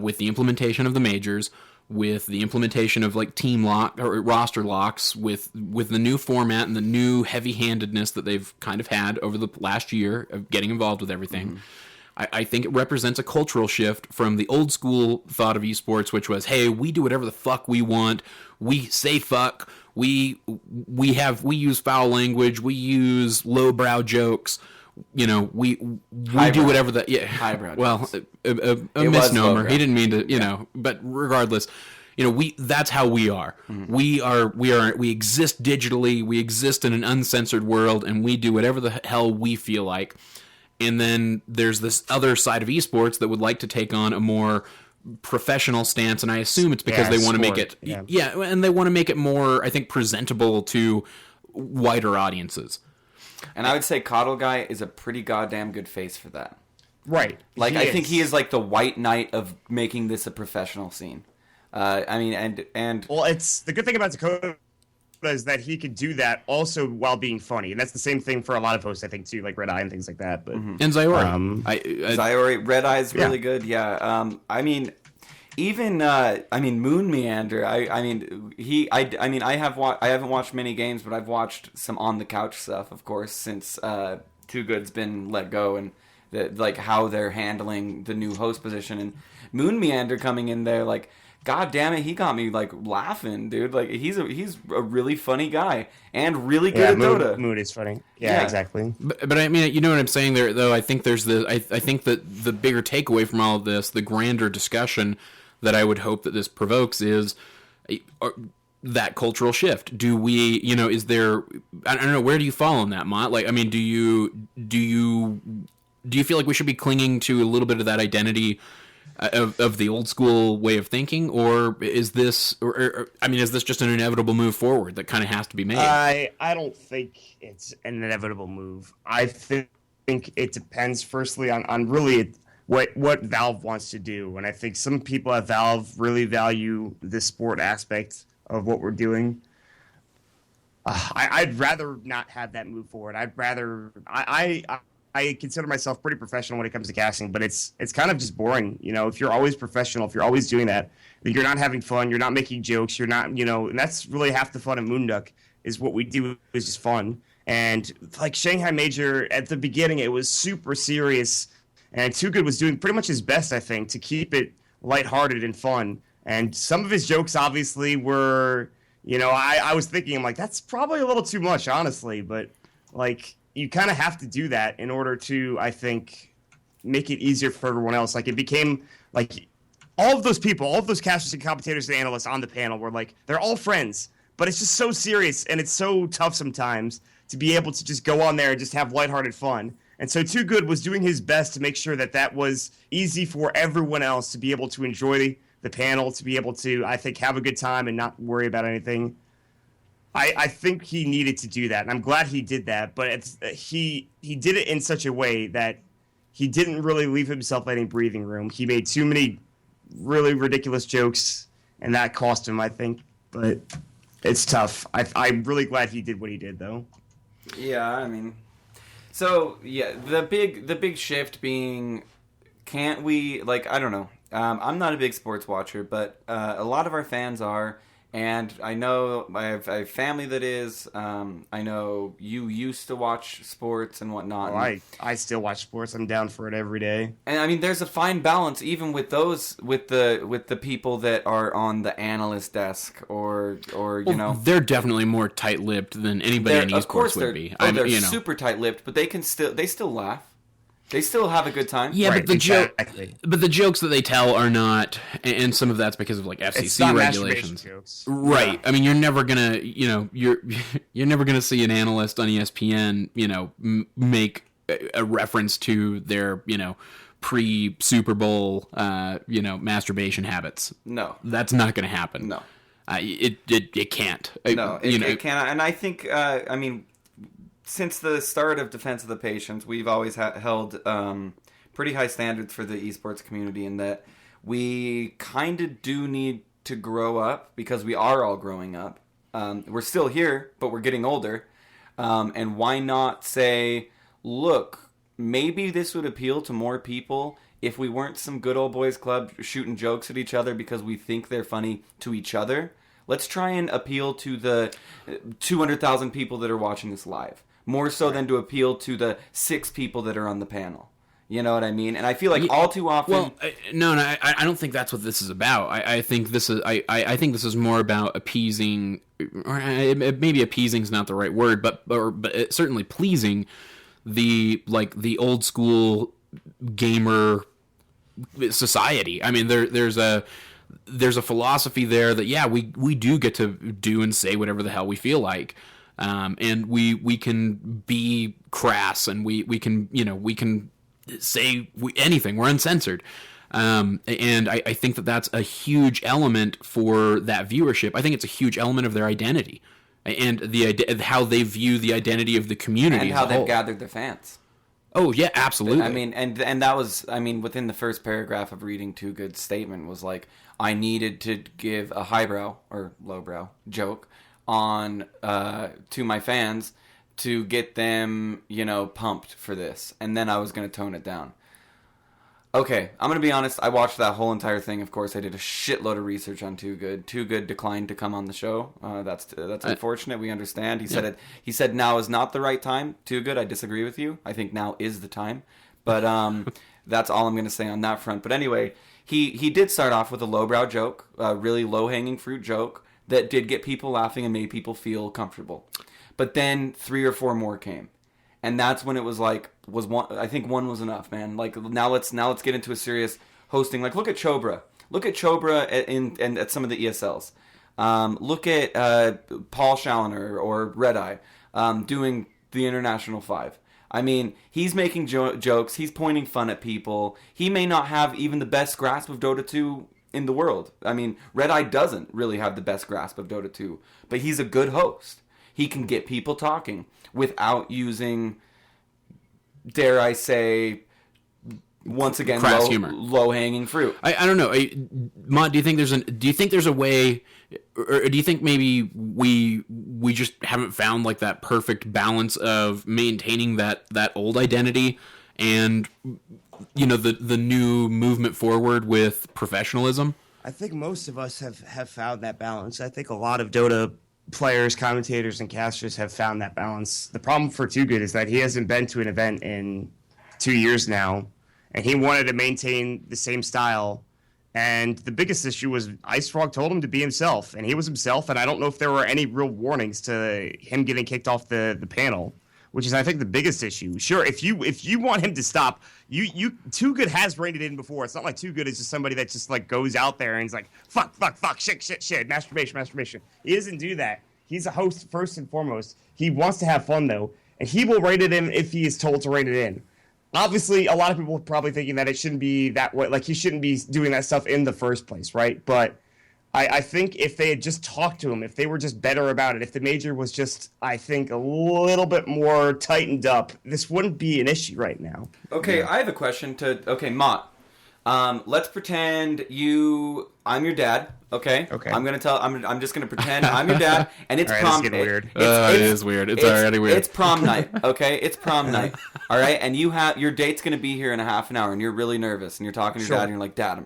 With the implementation of the majors, with the implementation of team lock or roster locks, with the new format and the new heavy-handedness that they've kind of had over the last year of getting involved with everything, I think it represents a cultural shift from the old school thought of esports, which was, hey, we do whatever the fuck we want, we say fuck, we use foul language, we use lowbrow jokes. We do whatever that. Yeah. Highbrow. Well, a misnomer. He didn't mean to. But regardless, that's how we are. Mm-hmm. We exist digitally. We exist in an uncensored world, and we do whatever the hell we feel like. And then there's this other side of esports that would like to take on a more professional stance, and I assume it's because they want to make it. Yeah, and they want to make it more, I think, presentable to wider audiences. And I would say Coddle Guy is a pretty goddamn good face for that. Right. I think he is the white knight of making this a professional scene. And well, it's the good thing about Dakota is that he could do that also while being funny, and that's the same thing for a lot of hosts, I think, too, like Red Eye and things like that. But and Zyori, Zyori, Red Eye is really good. Yeah. Moon Meander. I haven't watched many games, but I've watched some on the couch stuff, of course, since Too Good's been let go, and how they're handling the new host position. And Moon Meander coming in there, God damn it, he got me laughing, dude. He's a really funny guy and really good at Dota. Moon is funny. Yeah, exactly. But I mean, you know what I'm saying there, though. I think there's I think that the bigger takeaway from all of this, the grander discussion that I would hope that this provokes is that cultural shift. Do we, is there? I don't know. Where do you fall on that, Maut? Do you feel like we should be clinging to a little bit of that identity of the old school way of thinking, or is this, is this just an inevitable move forward that kind of has to be made? I don't think it's an inevitable move. I think it depends firstly on really what Valve wants to do. And I think some people at Valve really value the sport aspect of what we're doing. I'd rather not have that move forward. I'd rather... I consider myself pretty professional when it comes to casting, but it's kind of just boring. If you're always professional, if you're always doing that, then you're not having fun, you're not making jokes, you're not, and that's really half the fun of Moonduck, is what we do is just fun. And Shanghai Major, at the beginning, it was super serious. And Too Good was doing pretty much his best, I think, to keep it lighthearted and fun. And some of his jokes obviously were, I was thinking, I'm that's probably a little too much, honestly. But, you kind of have to do that in order to, I think, make it easier for everyone else. It became, all of those people, all of those casters and commentators and analysts on the panel were, they're all friends. But it's just so serious, and it's so tough sometimes to be able to just go on there and just have lighthearted fun. And so Too Good was doing his best to make sure that was easy for everyone else to be able to enjoy the panel, to be able to, I think, have a good time and not worry about anything. I think he needed to do that, and I'm glad he did that. But he did it in such a way that he didn't really leave himself any breathing room. He made too many really ridiculous jokes, and that cost him, I think. But it's tough. I'm really glad he did what he did, though. Yeah, so yeah, the big shift being, can't we, I don't know. I'm not a big sports watcher, but a lot of our fans are. And I know I have family that is. I know you used to watch sports and whatnot. Oh, I still watch sports. I'm down for it every day. And I mean, there's a fine balance even with those with the people that are on the analyst desk or you know, they're definitely more tight-lipped than anybody in esports would be. They're super tight-lipped, but they still laugh. They still have a good time. Yeah, right, but the jokes that they tell are not, and some of that's because of like FCC regulations. Jokes. Right. Yeah. I mean, you're never gonna, you're never gonna see an analyst on ESPN, make a reference to their, pre-Super Bowl, masturbation habits. No, that's not gonna happen. No, it can't. No, it cannot. And I think, since the start of Defense of the Patients, we've always held pretty high standards for the esports community in that we kind of do need to grow up because we are all growing up. We're still here, but we're getting older. And why not say, look, maybe this would appeal to more people if we weren't some good old boys club shooting jokes at each other because we think they're funny to each other. Let's try and appeal to the 200,000 people that are watching this live. More so than to appeal to the 6 people that are on the panel. You know what I mean? And I fal like all too often... Well, no, I don't think that's what this is about. I think this is I think this is more about appeasing, or maybe appeasing is not the right word, but certainly pleasing the old school gamer society. I mean, there's a philosophy there that we do get to do and say whatever the hell we feel like. And we can be crass, and we can say anything. We're uncensored, and I think that's a huge element for that viewership. I think it's a huge element of their identity, and how they view the identity of the community and how they've gathered their fans. Oh yeah, absolutely. I mean, and that was, within the first paragraph of reading Too Good's statement was like, I needed to give a highbrow or lowbrow joke on to my fans to get them, pumped for this, and then I was going to tone it down. Okay, I'm going to be honest, I watched that whole entire thing. Of course, I did a shitload of research on Too Good. Too Good declined to come on the show. That's unfortunate. We understand. He said now is not the right time. Too Good, I disagree with you. I think now is the time. But that's all I'm going to say on that front. But anyway, he did start off with a lowbrow joke, a really low-hanging fruit joke, that did get people laughing and made people feel comfortable. But then 3 or 4 more came. And that's when it was like, I think one was enough, man. Like, now let's get into a serious hosting. Like, look at Chobra. Look at Chobra at some of the ESLs. Look at Paul Challoner or Red Eye doing the International 5. I mean, he's making jokes. He's pointing fun at people. He may not have even the best grasp of Dota 2 in the world. I mean, Red Eye doesn't really have the best grasp of Dota 2, but he's a good host. He can get people talking without using, dare I say, once again, low-hanging fruit. I don't know. Maut, do you think there's a way, or do you think maybe we just haven't found like that perfect balance of maintaining that old identity and the new movement forward with professionalism? I think most of us have found that balance. I think a lot of Dota players, commentators, and casters have found that balance. The problem for Too Good is that he hasn't been to an event in 2 years now, and he wanted to maintain the same style. And the biggest issue was Ice Frog told him to be himself, and he was himself, and I don't know if there were any real warnings to him getting kicked off the panel, which is, I think, the biggest issue. Sure, if you want him to stop, you Too Good has reined it in before. It's not like Too Good is just somebody that just like goes out there and is like fuck, shit, masturbation. He doesn't do that. He's a host first and foremost. He wants to have fun though, and he will rein it in if he is told to rein it in. Obviously, a lot of people are probably thinking that it shouldn't be that way. Like, he shouldn't be doing that stuff in the first place, right? But I think if they had just talked to him, if they were just better about it, if the major was just, I think, a little bit more tightened up, this wouldn't be an issue right now. Okay, yeah. I have a question to... Okay, Maut. Let's pretend I'm your dad. Okay. I'm just gonna pretend I'm your dad, and it's prom. It's weird. It is weird. It's already weird. It's prom night. Okay, it's prom night. All right, and your date's gonna be here in a half an hour, and you're really nervous, and you're talking to your dad, and you're like, Dad,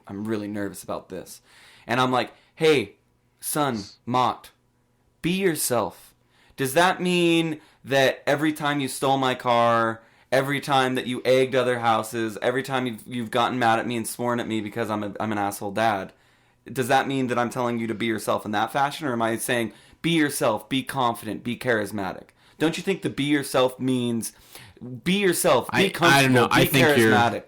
I'm really nervous about this, and I'm like, hey, son, Maut, be yourself. Does that mean that every time you stole my car, every time that you egged other houses, every time you've gotten mad at me and sworn at me because I'm an asshole dad, does that mean that I'm telling you to be yourself in that fashion, or am I saying be yourself, be confident, be charismatic? Don't you think the be yourself means be yourself, be comfortable, I don't know. be charismatic?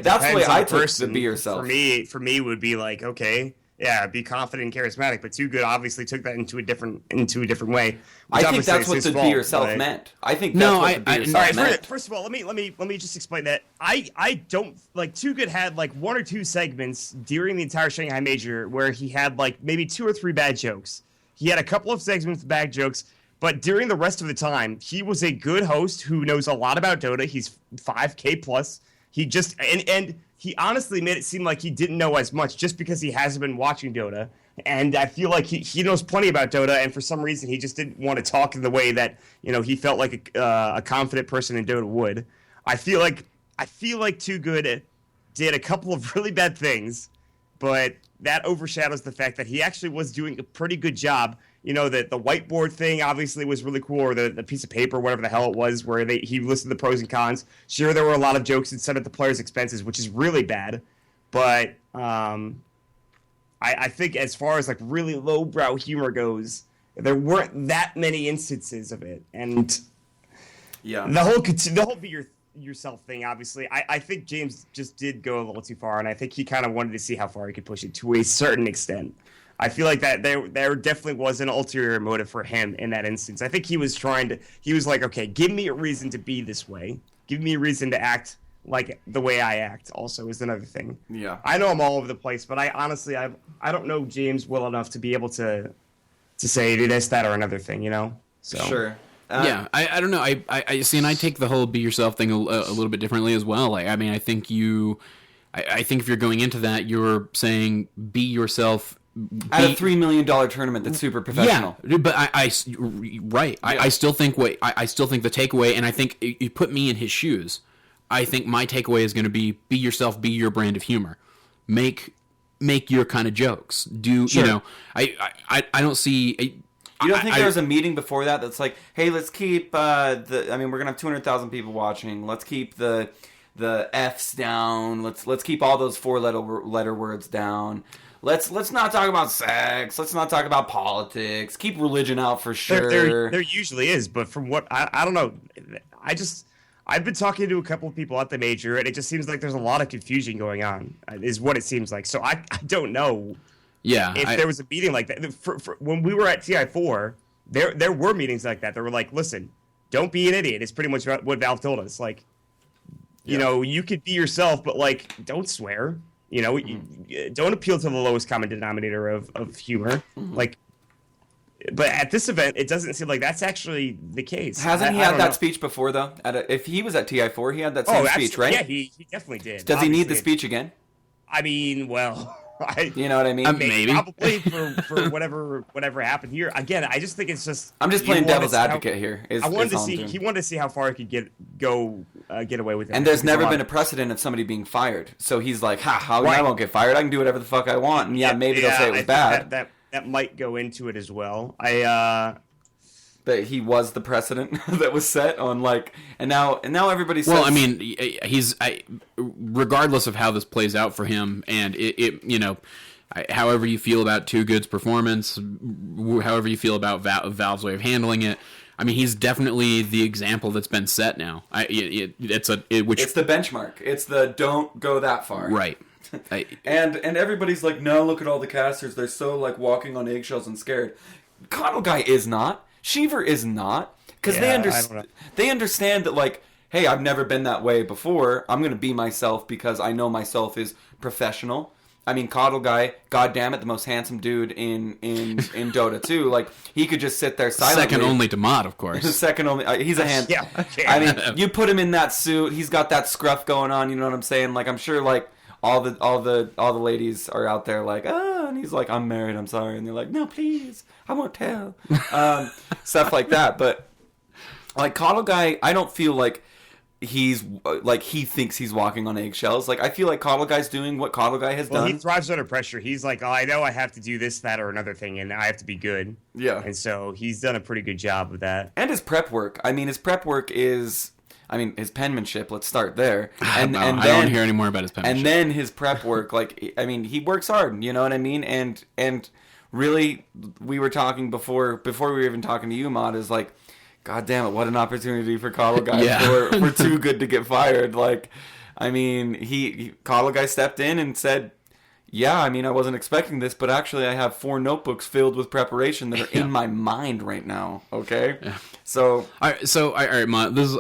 That's the way I took the be yourself. For me, would be like, okay, yeah, be confident and charismatic. But Too Good obviously took that into a different way. I think that's what the be yourself meant. I think that's what the be yourself meant. First of all, let me just explain that. I don't like Too Good had like one or two segments during the entire Shanghai Major where he had like maybe 2 or 3 bad jokes. He had a couple of segments with bad jokes, but during the rest of the time, he was a good host who knows a lot about Dota. He's 5K plus. He just and he honestly made it seem like he didn't know as much just because he hasn't been watching Dota. And I feel like he knows plenty about Dota, and for some reason he just didn't want to talk in the way that he felt like a confident person in Dota would. I feel like Too Good did a couple of really bad things, but that overshadows the fact that he actually was doing a pretty good job. That the whiteboard thing obviously was really cool, or the piece of paper, whatever the hell it was, where he listed the pros and cons. Sure, there were a lot of jokes that set at the players' expenses, which is really bad. But I think as far as like really lowbrow humor goes, there weren't that many instances of it. And the whole be yourself thing, obviously, I think James just did go a little too far, and I think he kind of wanted to see how far he could push it to a certain extent. I feel like that there definitely was an ulterior motive for him in that instance. I think he was like, okay, give me a reason to be this way. Give me a reason to act like the way I act also is another thing. Yeah. I know I'm all over the place, but I honestly, I don't know James well enough to be able to say this, that, or another thing, So. Sure. Yeah, I don't know. I see, and I take the whole be yourself thing a little bit differently as well. Like, I mean, I think if you're going into that, you're saying be yourself. At a $3 million tournament that's super professional. Yeah, but right. Yeah. I still think I still think the takeaway, and I think you put me in his shoes. I think my takeaway is going to be yourself, be your brand of humor, make your kind of jokes. Sure. I don't see. You don't think there was a meeting before that's like, hey, let's keep we're gonna have 200,000 people watching. Let's keep the F's down. Let's keep all those 4-letter words down. Let's not talk about sex. Let's not talk about politics. Keep religion out for sure. There usually is, but from what I don't know, I've been talking to a couple of people at the major, and it just seems like there's a lot of confusion going on. Is what it seems like. So I don't know. Yeah, if there was a meeting like that for when we were at TI4, there were meetings like that. They were like, listen, don't be an idiot. It's pretty much what Valve told us. Like, you could be yourself, but like, don't swear. Don't appeal to the lowest common denominator of humor. Mm-hmm. Like, but at this event, it doesn't seem like that's actually the case. Hasn't he had that speech before, though? If he was at TI4, he had that same speech, right? Yeah, he definitely did. Does he need the speech again? I mean, well... you know what I mean? Maybe. Probably for whatever happened here. Again, I just think it's just... I'm just playing devil's advocate here. He wanted to see how far he could get away with it. And there's never been a precedent of somebody being fired. So he's like, I won't get fired. I can do whatever the fuck I want. And maybe they'll say it was bad. That might go into it as well. That he was the precedent that was set on, like, and now everybody says... Well, I mean, he's regardless of how this plays out for him, and however you feel about Too Good's performance, however you feel about Valve's way of handling it, I mean, he's definitely the example that's been set now. It's the benchmark. It's the don't go that far. Right. And everybody's like, no, look at all the casters. They're so, like, walking on eggshells and scared. Coddle Guy is not. Sheever is not, because they understand that, like, hey, I've never been that way before. I'm going to be myself because I know myself is professional, I mean, Coddle Guy, goddamn it, the most handsome dude in Dota too. Like, he could just sit there silently. Second only to Maut, of course. Second only. He's a hand. Yeah. Okay. I mean, you put him in that suit. He's got that scruff going on. You know what I'm saying? Like, I'm sure like all the ladies are out there like, and he's like, I'm married. I'm sorry, and they're like, no, please, I won't tell. Stuff like that. But like Coddle Guy, I don't feel like he's like he thinks he's walking on eggshells. Like, I feel like Coddle Guy's doing what Coddle Guy has done. He thrives under pressure. He's like, oh, I know I have to do this, that, or another thing, and I have to be good. Yeah. And so he's done a pretty good job of that. And his prep work. I mean, his prep work is, I mean, his penmanship. Let's start there. And I don't hear any more about his penmanship. And then his prep work. Like, I mean, he works hard. You know what I mean? And really, we were talking before we were even talking to you, Maut, is like, God damn it, what an opportunity for Coddle Guy for Too Good to get fired. Like, I mean, Coddle Guy stepped in and said, yeah, I mean, I wasn't expecting this, but actually I have 4 notebooks filled with preparation that are in my mind right now, okay? Yeah. So... All right, Maut, this is,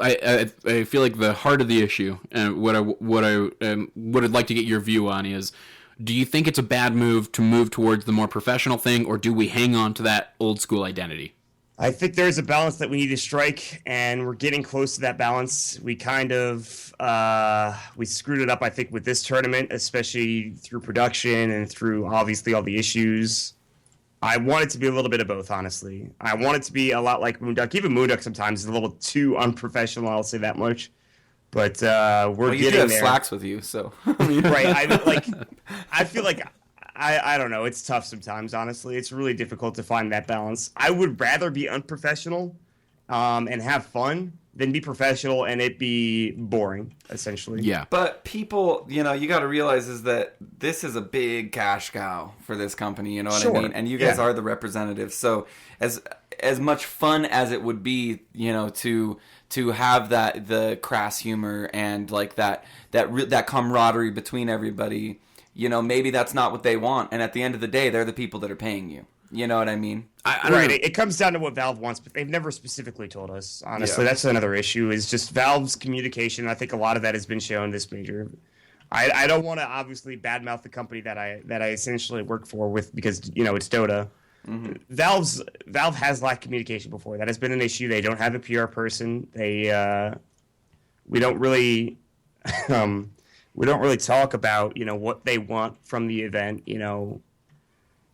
I feel like the heart of the issue, and what I'd like to get your view on is, do you think it's a bad move to move towards the more professional thing, or do we hang on to that old school identity? I think there's a balance that we need to strike, and we're getting close to that balance. We kind of we screwed it up, I think, with this tournament, especially through production and through, obviously, all the issues. I want it to be a little bit of both, honestly. I want it to be a lot like Moonduck. Even Moonduck sometimes is a little too unprofessional, I'll say that much. But we're getting there. You do have slacks with you, so... Right, I feel like... I don't know. It's tough sometimes, honestly. It's really difficult to find that balance. I would rather be unprofessional and have fun than be professional and it be boring, essentially. Yeah. But people, you got to realize is that this is a big cash cow for this company, you know what I mean? And you guys are the representatives. So as much fun as it would be, to have the crass humor and like that camaraderie between everybody, maybe that's not what they want. And at the end of the day, they're the people that are paying you. You know what I mean? I don't know. It comes down to what Valve wants, but they've never specifically told us. Honestly, that's another issue, is just Valve's communication. I think a lot of that has been shown this major. I don't want to obviously badmouth the company that I essentially work for because it's Dota. Mm-hmm. Valve has lacked communication before. That has been an issue. They don't have a PR person. We don't really talk about what they want from the event.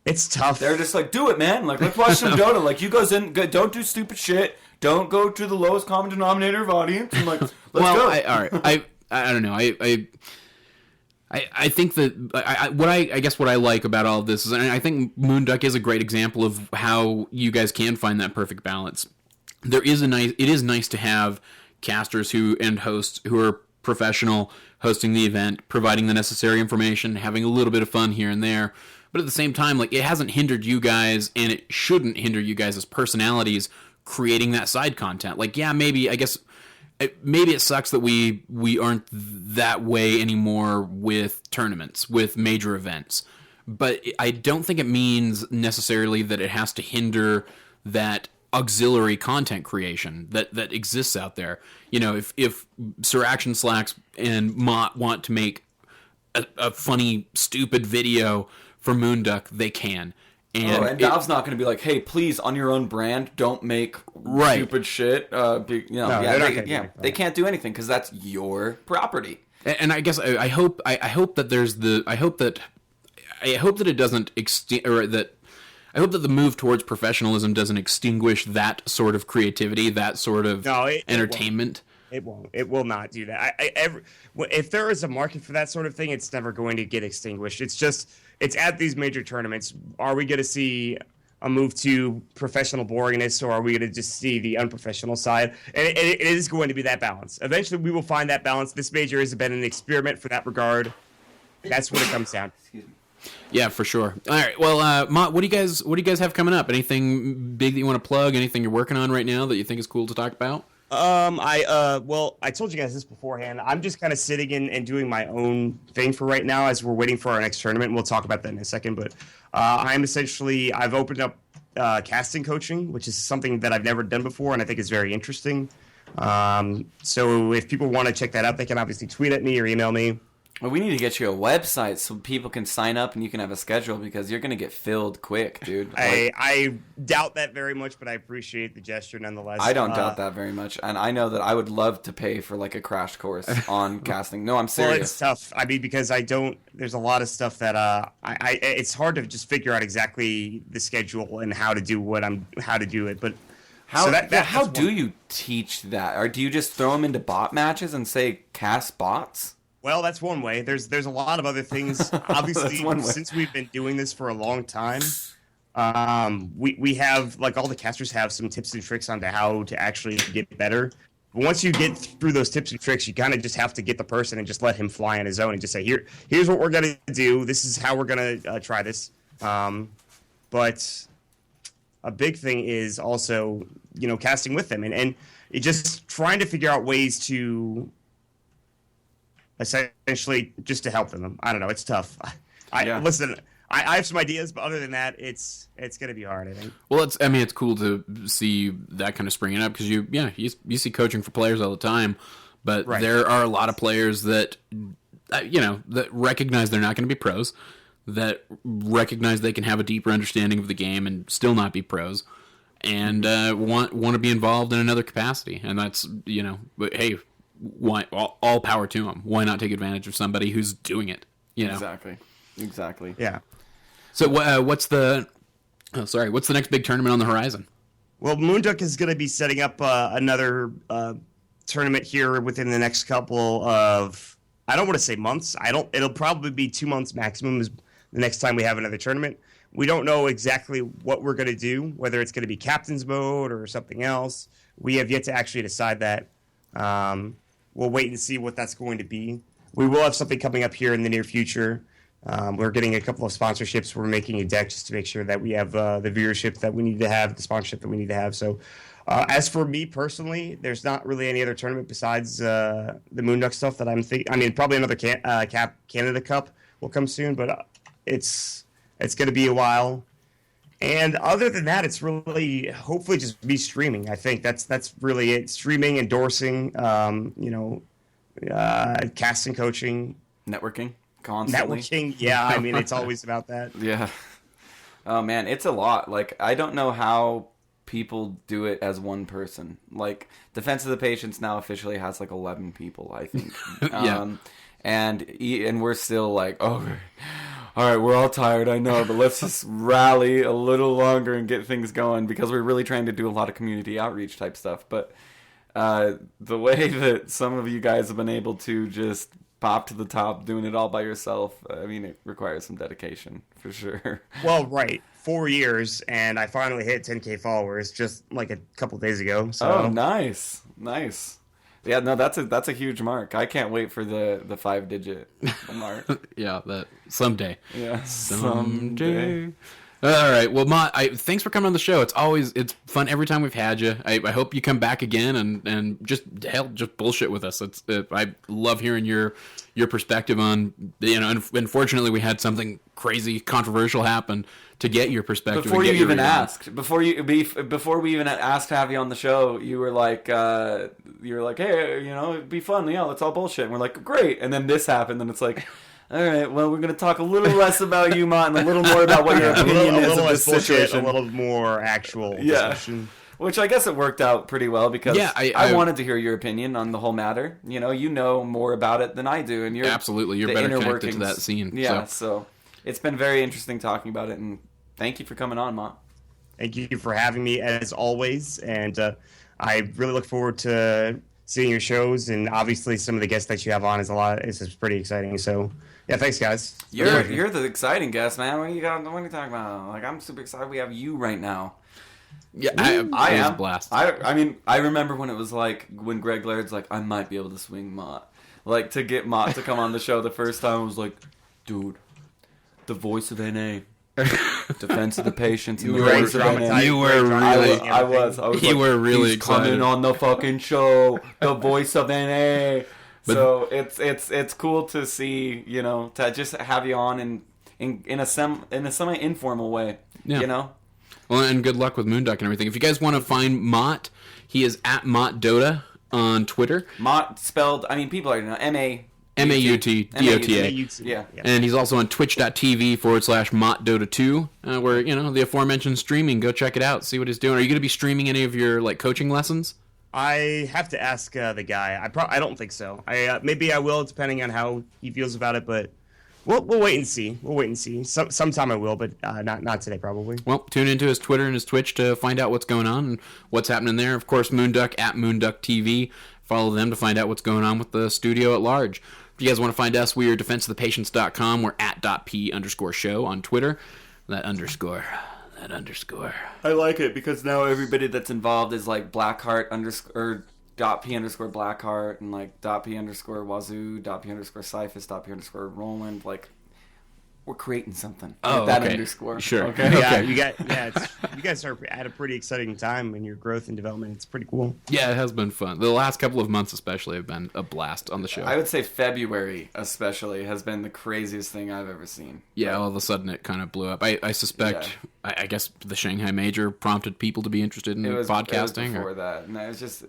It's tough. They're just like, do it, man. Like, let's watch some Dota. Like, you guys don't do stupid shit. Don't go to the lowest common denominator of audience. And like, let's go. All right. I don't know. I think that what I like about all of this is, and I think Moonduck is a great example of how you guys can find that perfect balance. It is nice to have casters and hosts who are professional, hosting the event, providing the necessary information, having a little bit of fun here and there. But at the same time, like, it hasn't hindered you guys, and it shouldn't hinder you guys as personalities creating that side content. Like, yeah, maybe it sucks that we aren't that way anymore with tournaments, with major events. But I don't think it means necessarily that it has to hinder that auxiliary content creation that exists out there. If Sir Action Slacks and Maut want to make a funny, stupid video for Moonduck, they can. And Valve's not going to be like, hey, please, on your own brand, don't make stupid shit. They can't do anything because that's your property. And I guess I hope that it doesn't I hope that the move towards professionalism doesn't extinguish that sort of creativity, that sort of entertainment. It won't. It will not do that. If there is a market for that sort of thing, it's never going to get extinguished. It's at these major tournaments. Are we going to see a move to professional boringness, or are we going to just see the unprofessional side? And it is going to be that balance. Eventually, we will find that balance. This major has been an experiment for that regard. That's what it comes down. Excuse me. Yeah, for sure. All right. Well, Maut, what do you guys have coming up? Anything big that you want to plug? Anything you're working on right now that you think is cool to talk about? I told you guys this beforehand. I'm just kind of sitting and doing my own thing for right now as we're waiting for our next tournament. We'll talk about that in a second. But I've opened up casting coaching, which is something that I've never done before, and I think is very interesting. So if people want to check that out, they can obviously tweet at me or email me. Well, we need to get you a website so people can sign up and you can have a schedule because you're going to get filled quick, dude. I doubt that very much, but I appreciate the gesture nonetheless. I don't doubt that very much. And I know that I would love to pay for like a crash course on casting. No, I'm serious. Well, it's tough. I mean, because there's a lot of stuff that it's hard to just figure out exactly the schedule and how to do it. But how do you teach that? Or do you just throw them into bot matches and say cast bots? Well, that's one way. There's a lot of other things. Obviously, since we've been doing this for a long time, we have, like, all the casters have some tips and tricks on how to actually get better. But once you get through those tips and tricks, you kind of just have to get the person and just let him fly on his own and just say, here's what we're going to do. This is how we're going to try this. But a big thing is also, casting with them and just trying to figure out ways to essentially just to help them. I don't know. It's tough. Listen, I have some ideas, but other than that, it's going to be hard, I think. Well, it's cool to see that kind of springing up because you see coaching for players all the time, but there are a lot of players that, that recognize they're not going to be pros, that recognize they can have a deeper understanding of the game and still not be pros, and want to be involved in another capacity. And that's, but hey, why all power to them? Why not take advantage of somebody who's doing it? Exactly. Yeah. So what's the next big tournament on the horizon? Well, Moonduck is going to be setting up another tournament here within the next couple of, I don't want to say months. It'll probably be 2 months maximum is the next time we have another tournament. We don't know exactly what we're going to do, whether it's going to be captain's mode or something else. We have yet to actually decide that. We'll wait and see what that's going to be. We will have something coming up here in the near future. We're getting a couple of sponsorships. We're making a deck just to make sure that we have the viewership that we need to have, the sponsorship that we need to have. So as for me personally, there's not really any other tournament besides the Moonduck stuff that I'm thinking. I mean, probably another Canada Cup will come soon, but it's going to be a while. And other than that, it's really hopefully just be streaming. I think that's really it. Streaming, endorsing, casting, coaching, networking, constantly. Networking, yeah. I mean, it's always about that. Yeah. Oh man, it's a lot. Like, I don't know how people do it as one person. Like, Defense of the Patients now officially has like 11 people, I think. Yeah. And we're still like, oh, all right, we're all tired, I know, but let's just rally a little longer and get things going because we're really trying to do a lot of community outreach type stuff. But the way that some of you guys have been able to just pop to the top doing it all by yourself, I mean, it requires some dedication for sure. Well, right. 4 years, and I finally hit 10K followers just like a couple days ago. So. Oh, nice. Yeah, no, that's a huge mark. I can't wait for the 5-digit mark. Yeah, that someday. Yeah, someday. All right. Well, Maut, thanks for coming on the show. It's fun every time we've had you. I hope you come back again and just bullshit with us. I love hearing your perspective on, unfortunately we had something crazy controversial happen to get your perspective. Before we even asked to have you on the show, you were like, hey, it'd be fun. Yeah, let's all bullshit. And we're like, great. And then this happened, and it's like, all right, well, we're going to talk a little less about you, Maut, and a little more about what your opinion is of this situation. A little more actual discussion. Which I guess it worked out pretty well because I wanted to hear your opinion on the whole matter. You know more about it than I do, and you're better connected to that scene. Yeah, so it's been very interesting talking about it, and thank you for coming on, Maut. Thank you for having me as always, and I really look forward to seeing your shows, and obviously some of the guests that you have on is pretty exciting. So yeah, thanks guys. You're the exciting guest, man. What are you talking about? Like, I'm super excited we have you right now. Yeah, I am. Blast. I mean, I remember when it was like when Greg Laird's like, I might be able to swing Maut. Like, to get Maut to come on the show the first time, I was like, dude, the voice of NA. Defense of the Patients. You were really excited. You were really excited. Coming on the fucking show, the voice of NA. So it's cool to see, to just have you on in a semi informal way. Yeah. Well, and good luck with Moonduck and everything. If you guys want to find Maut, he is at Maut Dota on Twitter. Maut spelled, people already know, MAUTDOTA. Yeah. And he's also on twitch.tv/Maut Dota 2, where, the aforementioned streaming. Go check it out. See what he's doing. Are you going to be streaming any of your, coaching lessons? I have to ask the guy. I don't think so. Maybe I will, depending on how he feels about it, but we'll wait and see. Sometime I will, but not today, probably. Well, tune into his Twitter and his Twitch to find out what's going on and what's happening there. Of course, Moonduck at Moonduck TV. Follow them to find out what's going on with the studio at large. If you guys want to find us, we are defenseofthepatients.com. We're at .p_show on Twitter. That underscore. I like it because now everybody that's involved is like Blackheart _ .p_Blackheart and like .p_Wazoo, .p_Cyphus, .p_Roland. Like, we're creating something. Oh, with that okay. underscore. Sure. Okay. Yeah, you guys are at a pretty exciting time in your growth and development. It's pretty cool. Yeah, it has been fun. The last couple of months especially have been a blast on the show. I would say February especially has been the craziest thing I've ever seen. Yeah, all of a sudden it kind of blew up. I suspect, I guess the Shanghai Major prompted people to be interested in podcasting. It was before that. And it was just,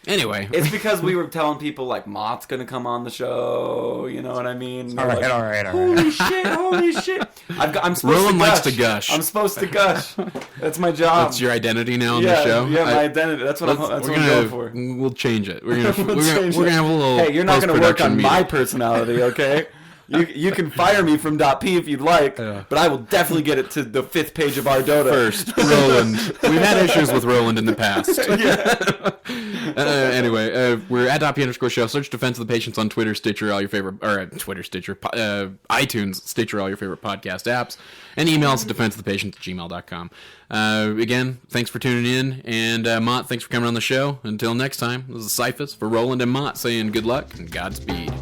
Anyway. It's because we were telling people, like, Maut's going to come on the show. You know what I mean? All right. Holy shit. I'm supposed Roland to gush. likes to gush. I'm supposed to gush. That's my job. That's your identity now on the show? Yeah, my identity. That's what I'm going for. We'll change it. We're gonna have a little Hey, you're not going to work on meeting. my personality, okay? You can fire me from .p if you'd like, but I will definitely get it to the 5th page of our Dota. First, Roland. We've had issues with Roland in the past. Anyway, we're at .p_show. Search Defense of the Patients on Twitter, Stitcher, all your favorite, or Stitcher, iTunes, Stitcher, all your favorite podcast apps, and email us at defenseofthepatients@gmail.com. Again, thanks for tuning in, and Maut, thanks for coming on the show. Until next time, this is Cyphus for Roland and Maut saying good luck and Godspeed.